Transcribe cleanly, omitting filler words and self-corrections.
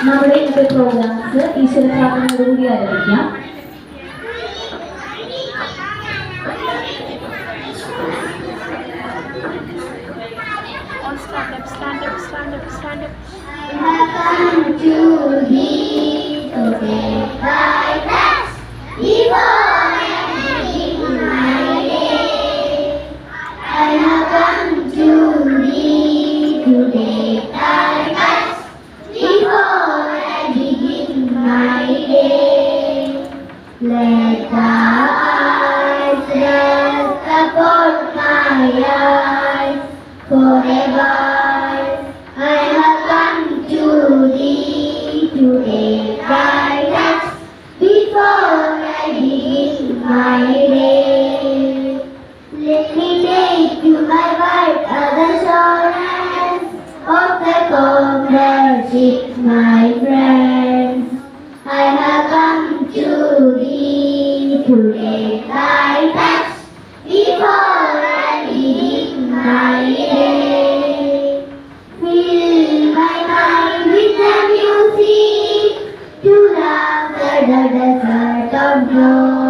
നമ്മുടെ ഇന്നത്തെ പ്രോഗ്രാംസ് ഈശ്വര പ്രാർത്ഥനയോടുകൂടി ആരംഭിക്കാം. Stand up. I have come to thee to take thy rest before ending my day. I have come to thee to take thy rest before I begin my day. Let the eyes rest upon my eyes forever. I have come to thee to take thy rest before I begin my day. Let me take to my wife the assurance of the comradeship, my friends. I have come to thee to take thy rest before I begin my day. Fill my mind with the music to love the desert of joy.